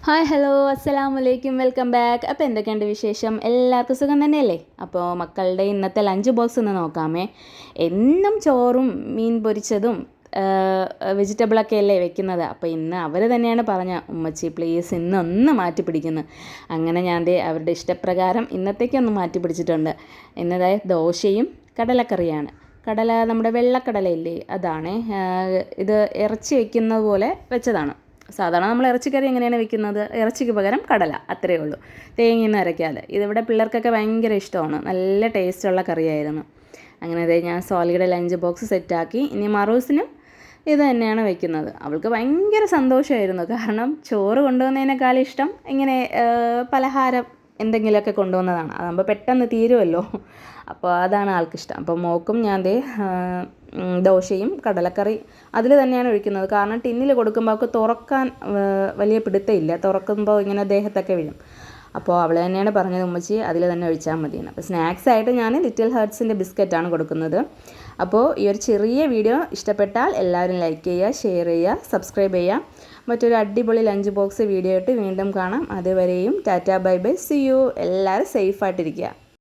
Hi hello അസ്സലാമലൈക്കും welcome back. അപ്പോൾ എന്തൊക്കെയുണ്ട് വിശേഷം? എല്ലാവർക്കും സുഖം തന്നെയല്ലേ? അപ്പോൾ മക്കളുടെ ഇന്നത്തെ ലഞ്ച് ബോക്സ് ഒന്ന് നോക്കാമേ. എന്നും ചോറും മീൻ പൊരിച്ചതും വെജിറ്റബിളൊക്കെ അല്ലേ വെക്കുന്നത്. അപ്പോൾ ഇന്ന് അവർ തന്നെയാണ് പറഞ്ഞ ഉമ്മച്ചി പ്ലീസ് ഇന്നൊന്ന് മാറ്റി പിടിക്കുന്നു. അങ്ങനെ ഞാൻ അവരുടെ ഇഷ്ടപ്രകാരം ഇന്നത്തേക്കൊന്ന് മാറ്റി പിടിച്ചിട്ടുണ്ട്. ഇന്നതായ ദോശയും കടലക്കറിയാണ്. കടല നമ്മുടെ വെള്ളക്കടലയില്ലേ, അതാണ്. ഇത് ഇറച്ചി വയ്ക്കുന്നത് പോലെ വെച്ചതാണ്. സാധാരണ നമ്മൾ ഇറച്ചിക്കറി എങ്ങനെയാണ് വെക്കുന്നത്? ഇറച്ചിക്ക് പകരം കടല, അത്രയേ ഉള്ളൂ. തേങ്ങയൊന്നും അരയ്ക്കാതെ. ഇതിവിടെ പിള്ളേർക്കൊക്കെ ഭയങ്കര ഇഷ്ടമാണ്. നല്ല ടേസ്റ്റുള്ള കറിയായിരുന്നു. അങ്ങനെ അതെ, ഞാൻ സോലിയുടെ ലഞ്ച് ബോക്സ് സെറ്റാക്കി. ഇനി മറൂസിനും ഇത് തന്നെയാണ് വെക്കുന്നത്. അവൾക്ക് ഭയങ്കര സന്തോഷമായിരുന്നു. കാരണം ചോറ് കൊണ്ടുവന്നതിനേക്കാളും ഇഷ്ടം ഇങ്ങനെ പലഹാരം എന്തെങ്കിലുമൊക്കെ കൊണ്ടുവന്നതാണ്. അതാകുമ്പോൾ പെട്ടെന്ന് തീരുമല്ലോ. അപ്പോൾ അതാണ് ആൾക്കിഷ്ടം. അപ്പോൾ മോക്കും ഞാൻ ദോശയും കടലക്കറി അതിൽ തന്നെയാണ് ഒഴിക്കുന്നത്. കാരണം ടിന്നിൽ കൊടുക്കുമ്പോൾ അവൾക്ക് തുറക്കാൻ വലിയ പിടുത്തമില്ല. തുറക്കുമ്പോൾ ഇങ്ങനെ ദേഹത്തൊക്കെ വീഴും. അപ്പോൾ അവൾ തന്നെയാണ് പറഞ്ഞത് ഉമ്മച്ചി അതിൽ തന്നെ ഒഴിച്ചാൽ മതിയെന്ന്. അപ്പോൾ സ്നാക്സ് ആയിട്ട് ഞാൻ ലിറ്റിൽ ഹാർട്ട്സിൻ്റെ ബിസ്ക്കറ്റാണ് കൊടുക്കുന്നത്. അപ്പോൾ ഈ ഒരു ചെറിയ വീഡിയോ ഇഷ്ടപ്പെട്ടാൽ എല്ലാവരും ലൈക്ക് ചെയ്യുക, ഷെയർ ചെയ്യുക, സബ്സ്ക്രൈബ് ചെയ്യുക. മറ്റൊരു അടിപൊളി ലഞ്ച് ബോക്സ് വീഡിയോ ആയിട്ട് വീണ്ടും കാണാം. അതുവരെയും ta-ta bye bye, see you. എല്ലാവരും സേഫായിട്ടിരിക്കുക.